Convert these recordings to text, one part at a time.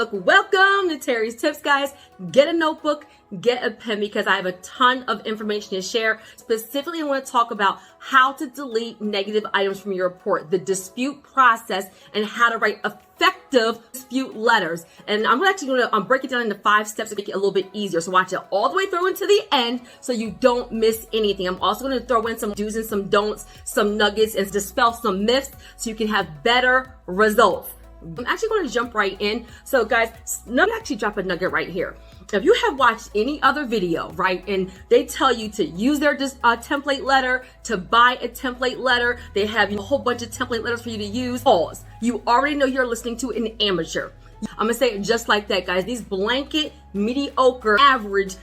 Facebook. Welcome to Terry's Tips, guys. Get a notebook, get a pen, because I have a ton of information to share. Specifically, I want to talk about how to delete negative items from your report, the dispute process, and how to write effective dispute letters. And I'm actually going to break it down into 5 steps to make it a little bit easier. So watch it all the way through into the end so you don't miss anything. I'm also going to throw in some do's and some don'ts, some nuggets, and dispel some myths so you can have better results. I'm actually going to jump right in. So guys, let me actually drop a nugget right here. If you have watched any other video, right, and they tell you to use their template letter, to buy a template letter, they have a whole bunch of template letters for you to use, pause. You already know you're listening to an amateur. I'm gonna say it just like that, guys. These blanket, mediocre, average,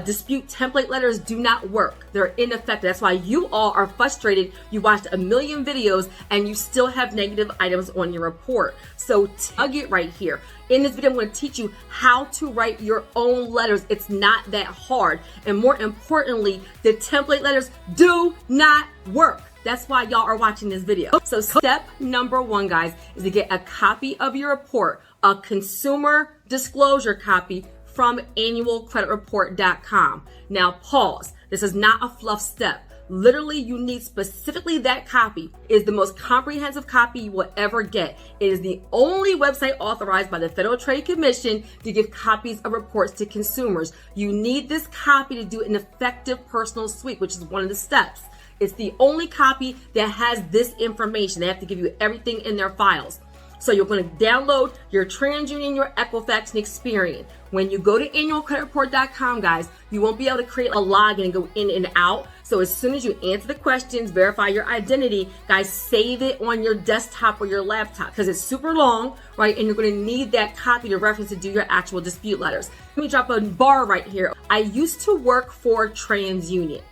dispute template letters do not work. They're ineffective. That's why you all are frustrated. You watched a million videos and you still have negative items on your report. So tug it right here. In this video, I'm going to teach you how to write your own letters. It's not that hard. And more importantly, the template letters do not work. That's why y'all are watching this video. So step number 1, guys, is to get a copy of your report, a consumer disclosure copy from annualcreditreport.com. Now pause. This is not a fluff step. Literally, you need specifically that copy. It is the most comprehensive copy you will ever get. It is the only website authorized by the Federal Trade Commission to give copies of reports to consumers. You need this copy to do an effective personal sweep, which is one of the steps. It's the only copy that has this information. They have to give you everything in their files. So you're going to download your TransUnion, your Equifax, and Experian. When you go to annualcreditreport.com, guys, you won't be able to create a login and go in and out. So as soon as you answer the questions, verify your identity, guys, save it on your desktop or your laptop because it's super long, right? And you're going to need that copy to reference to do your actual dispute letters. Let me drop a bar right here. I used to work for TransUnion.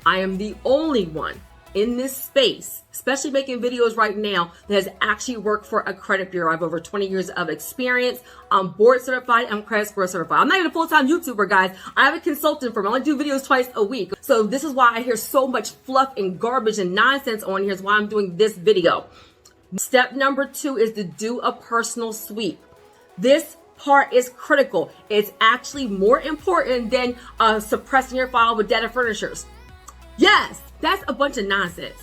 I am the only one in this space, especially making videos right now, that has actually worked for a credit bureau. I have over 20 years of experience. I'm board certified. I'm credit score certified. I'm not even a full-time YouTuber, guys. I have a consultant firm. I only do videos twice a week. So this is why I hear so much fluff and garbage and nonsense on here. Is why I'm doing this video. Step number 2 is to do a personal sweep. This part is critical. It's actually more important than suppressing your file with data furnishers. Yes, that's a bunch of nonsense.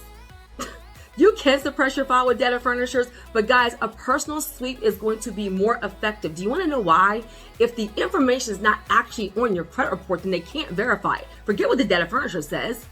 You can suppress your file with data furnishers, but guys, a personal sweep is going to be more effective. Do you want to know why? If the information is not actually on your credit report, then they can't verify it. Forget what the data furnisher says.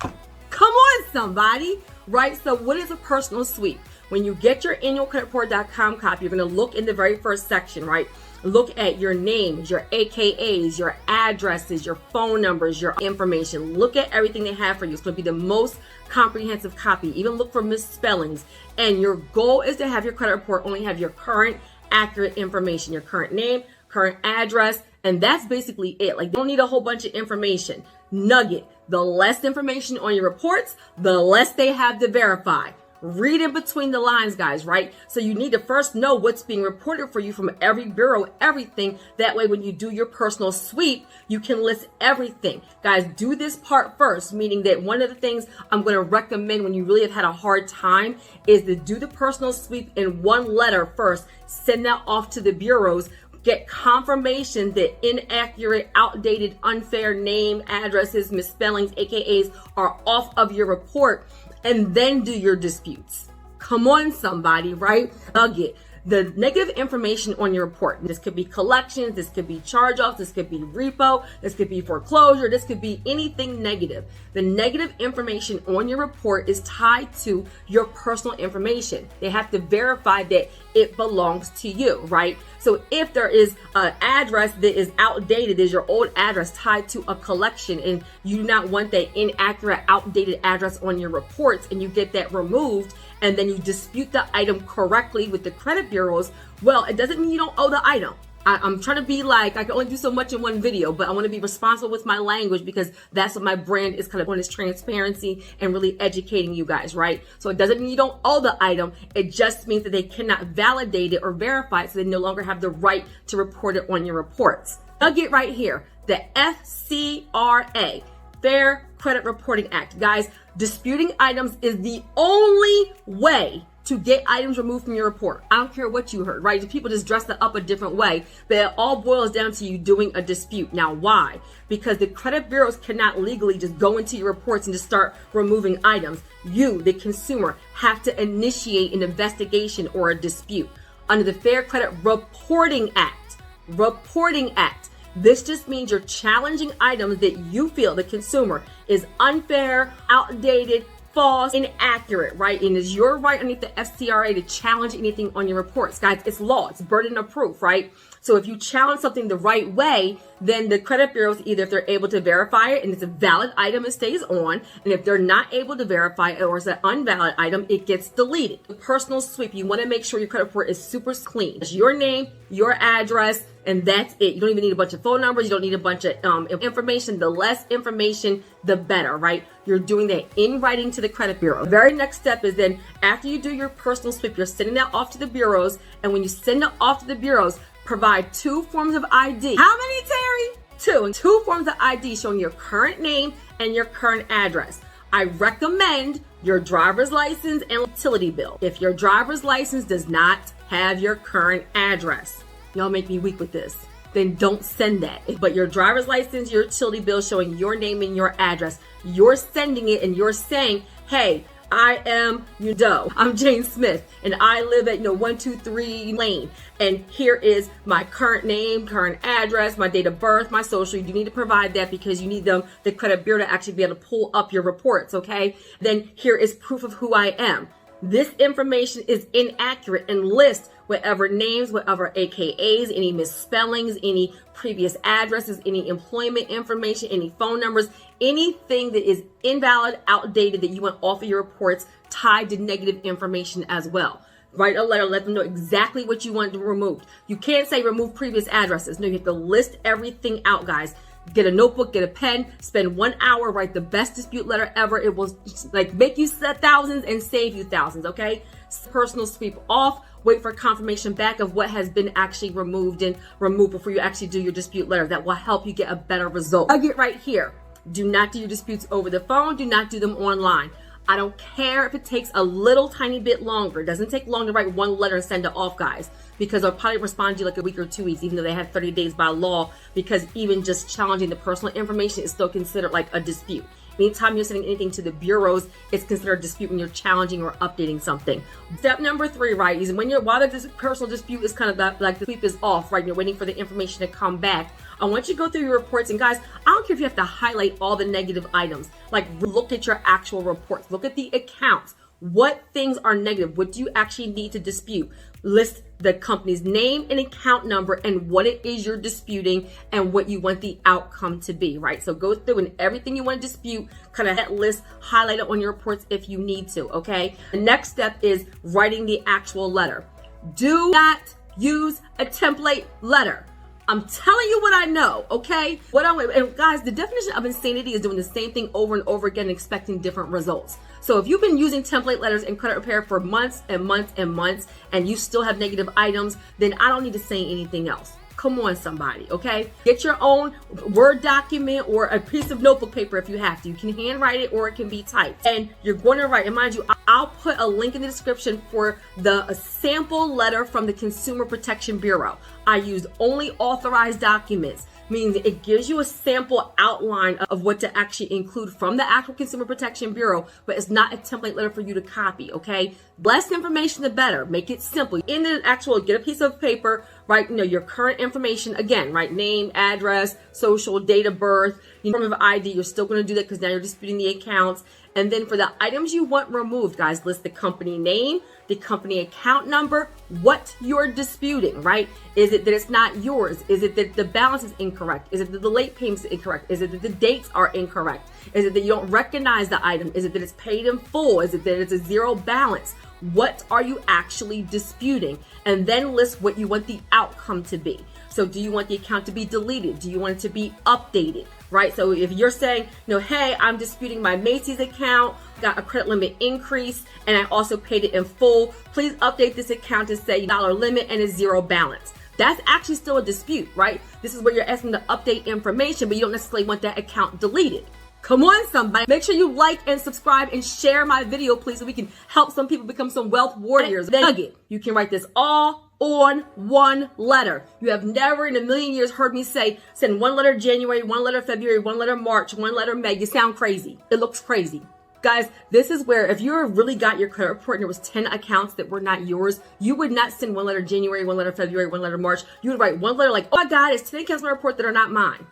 Come on, somebody, right? So what is a personal sweep? When you get your annualcreditreport.com copy, you're going to look in the very first section, right? Look at your names, your AKAs, your addresses, your phone numbers, your information. Look at everything they have for you. It's going to be the most comprehensive copy. Even look for misspellings. And your goal is to have your credit report only have your current, accurate information, your current name, current address, and that's basically it. Like, you don't need a whole bunch of information. Nugget: the less information on your reports, the less they have to verify. Read in between the lines, guys, right? So you need to first know what's being reported for you from every bureau, everything. That way, when you do your personal sweep, you can list everything. Guys, do this part first, meaning that one of the things I'm going to recommend when you really have had a hard time is to do the personal sweep in one letter first. Send that off to the bureaus. Get confirmation that inaccurate, outdated, unfair name, addresses, misspellings, AKAs are off of your report, and then do your disputes. Come on, somebody, right? Nugget: the negative information on your report. This could be collections, this could be charge-offs, this could be repo, this could be foreclosure, this could be anything negative. The negative information on your report is tied to your personal information. They have to verify that it belongs to you, right? So if there is an address that is outdated, is your old address tied to a collection, and you do not want that inaccurate, outdated address on your reports, and you get that removed, and then you dispute the item correctly with the credit bureaus, well, it doesn't mean you don't owe the item. I'm trying to be like, I can only do so much in one video, but I want to be responsible with my language because that's what my brand is kind of on, is transparency and really educating you guys, right? So it doesn't mean you don't owe the item. It just means that they cannot validate it or verify it, so they no longer have the right to report it on your reports. Nugget right here, the FCRA, Fair Credit Reporting Act. Guys, disputing items is the only way to get items removed from your report. I don't care what you heard, right? People just dress that up a different way, but it all boils down to you doing a dispute. Now, why? Because the credit bureaus cannot legally just go into your reports and just start removing items. You, the consumer, have to initiate an investigation or a dispute under the Fair Credit Reporting Act. This just means you're challenging items that you feel, the consumer, is unfair, outdated, false, inaccurate, right? And it's your right underneath the FCRA to challenge anything on your reports. Guys, it's law. It's burden of proof, right? So if you challenge something the right way, then the credit bureaus, either if they're able to verify it and it's a valid item, it stays on. And if they're not able to verify it or it's an invalid item, it gets deleted. The personal sweep, you want to make sure your credit report is super clean. It's your name, your address, and that's it. You don't even need a bunch of phone numbers. You don't need a bunch of information. The less information, the better, right? You're doing that in writing to the credit bureau. The very next step is then after you do your personal sweep, you're sending that off to the bureaus. And when you send it off to the bureaus, provide 2 forms of ID. How many, Terry? 2 forms of ID showing your current name and your current address. I recommend your driver's license and utility bill. If your driver's license does not have your current address, y'all make me weak with this, then don't send that. But your driver's license, your utility bill showing your name and your address, you're sending it and you're saying, hey, I am Doe. I'm Jane Smith, and I live at 123 Lane. And here is my current name, current address, my date of birth, my social. You need to provide that because you need the credit bureau to actually be able to pull up your reports, okay? Then here is proof of who I am. This information is inaccurate and list whatever names, whatever AKAs, any misspellings, any previous addresses, any employment information, any phone numbers, anything that is invalid, outdated that you want off of your reports tied to negative information as well. Write a letter, let them know exactly what you want to remove. You can't say remove previous addresses. No, you have to list everything out, guys. Get a notebook, get a pen, spend 1 hour, write the best dispute letter ever. It will make you set thousands and save you thousands, okay? Personal sweep off, wait for confirmation back of what has been actually removed before you actually do your dispute letter. That will help you get a better result. I'll get right here. Do not do your disputes over the phone. Do not do them online. I don't care if it takes a little tiny bit longer. It doesn't take long to write 1 letter and send it off, guys, because they'll probably respond to you like a week or 2 weeks, even though they have 30 days by law, because even just challenging the personal information is still considered like a dispute. Anytime you're sending anything to the bureaus, it's considered a dispute when you're challenging or updating something. Step number 3, right, is while the personal dispute is kind of like the sweep is off, right, you're waiting for the information to come back. I want you to go through your reports, and guys, I don't care if you have to highlight all the negative items. Like, look at your actual reports. Look at the accounts. What things are negative? What do you actually need to dispute? List the company's name and account number and what it is you're disputing and what you want the outcome to be, right? So go through and everything you want to dispute, kind of that list, highlight it on your reports if you need to, okay? The next step is writing the actual letter. Do not use a template letter. I'm telling you what I know, okay? And guys, the definition of insanity is doing the same thing over and over again and expecting different results. So if you've been using template letters in credit repair for months and months and months and you still have negative items, then I don't need to say anything else. Come on, somebody, okay? Get your own Word document or a piece of notebook paper if you have to. You can handwrite it or it can be typed. And you're going to write, and mind you, I'll put a link in the description for a sample letter from the Consumer Protection Bureau. I used only authorized documents, meaning it gives you a sample outline of what to actually include from the actual Consumer Protection Bureau, but it's not a template letter for you to copy, okay? Less information, the better. Make it simple. In the actual, get a piece of paper, write, your current information, again, right? Name, address, social, date of birth, form of ID. You're still going to do that because now you're disputing the accounts. And then for the items you want removed, guys, list the company name, the company account number, what you're disputing, right? Is it that it's not yours? Is it that the balance is incorrect? Is it that the late payments are incorrect? Is it that the dates are incorrect? Is it that you don't recognize the item? Is it that it's paid in full? Is it that it's a zero balance? What are you actually disputing? And then list what you want the outcome to be. So do you want the account to be deleted? Do you want it to be updated? Right? So if you're saying, hey, I'm disputing my Macy's account, got a credit limit increase, and I also paid it in full, please update this account to say dollar limit and a zero balance. That's actually still a dispute, right? This is where you're asking to update information, but you don't necessarily want that account deleted. Come on, somebody. Make sure you like and subscribe and share my video, please, so we can help some people become some wealth warriors. Nugget. You can write this all on one letter. You have never in a million years heard me say, send one letter January, one letter February, one letter March, one letter May. You sound crazy. It looks crazy. Guys, this is where if you really got your credit report and there was 10 accounts that were not yours, you would not send one letter January, one letter February, one letter March. You would write one letter like, oh my God, it's 10 accounts in my report that are not mine.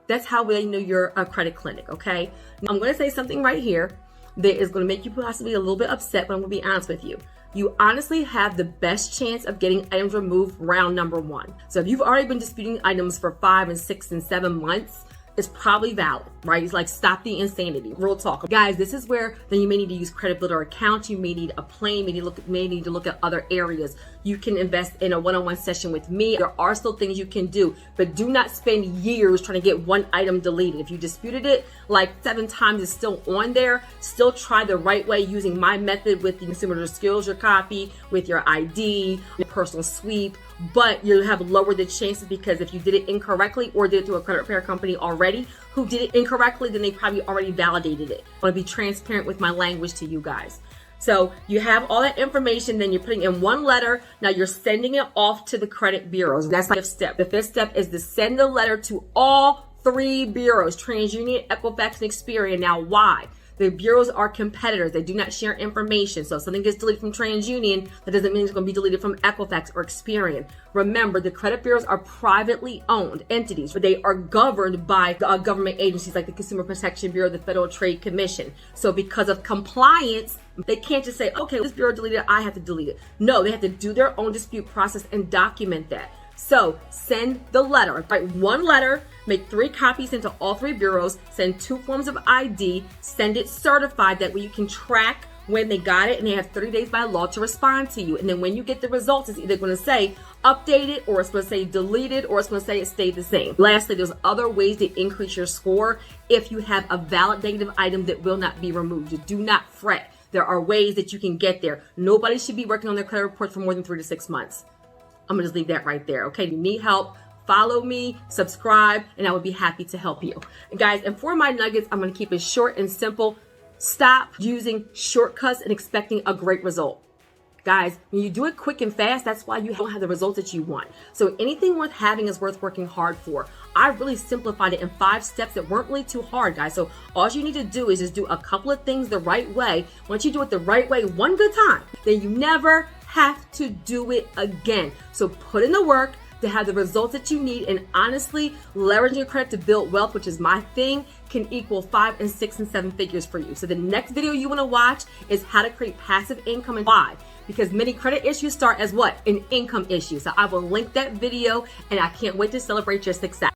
That's how they know you're a credit clinic, okay? Now, I'm going to say something right here that is going to make you possibly a little bit upset, but I'm going to be honest with you. You honestly have the best chance of getting items removed round number 1. So if you've already been disputing items for 5 and 6 and 7 months, it's probably valid, right? It's like, stop the insanity. Real talk. Guys, this is where then you may need to use credit builder accounts. You may need a plan. You may need to look at other areas. You can invest in a one-on-one session with me. There are still things you can do, but do not spend years trying to get one item deleted. If you disputed it like 7 times, it's still on there. Still try the right way using my method with the consumer skills, your copy, with your ID, your personal sweep, but you'll have lower the chances because if you did it incorrectly or did it through a credit repair company already who did it incorrectly, then they probably already validated it. I want to be transparent with my language to you guys. So you have all that information, then you're putting in one letter. Now you're sending it off to the credit bureaus. That's the 5th step. The 5th step is to send the letter to all 3 bureaus, TransUnion, Equifax, and Experian. Now why? The bureaus are competitors. They do not share information. So if something gets deleted from TransUnion, that doesn't mean it's going to be deleted from Equifax or Experian. Remember, the credit bureaus are privately owned entities, but they are governed by government agencies like the Consumer Protection Bureau, the Federal Trade Commission. So because of compliance, they can't just say, okay, this bureau deleted it, I have to delete it. No, they have to do their own dispute process and document that. So send the letter, write one letter, make 3 copies into all 3 bureaus, send 2 forms of ID, send it certified. That way you can track when they got it and they have 30 days by law to respond to you. And then when you get the results, it's either going to say updated or it's going to say deleted or it's going to say it stayed the same. Lastly, there's other ways to increase your score if you have a valid negative item that will not be removed. Do not fret. There are ways that you can get there. Nobody should be working on their credit report for more than 3 to 6 months. I'm going to just leave that right there. Okay, if you need help, follow me, subscribe, and I would be happy to help you. And guys, and for my nuggets, I'm going to keep it short and simple. Stop using shortcuts and expecting a great result. Guys, when you do it quick and fast, that's why you don't have the results that you want. So anything worth having is worth working hard for. I really simplified it in 5 steps that weren't really too hard, guys. So all you need to do is just do a couple of things the right way. Once you do it the right way one good time, then you never have to do it again. So put in the work to have the results that you need, and honestly, leveraging your credit to build wealth, which is my thing, can equal 5 and 6 and 7 figures for you. So the next video you want to watch is how to create passive income and why. Because many credit issues start as what? An income issue. So I will link that video, and I can't wait to celebrate your success.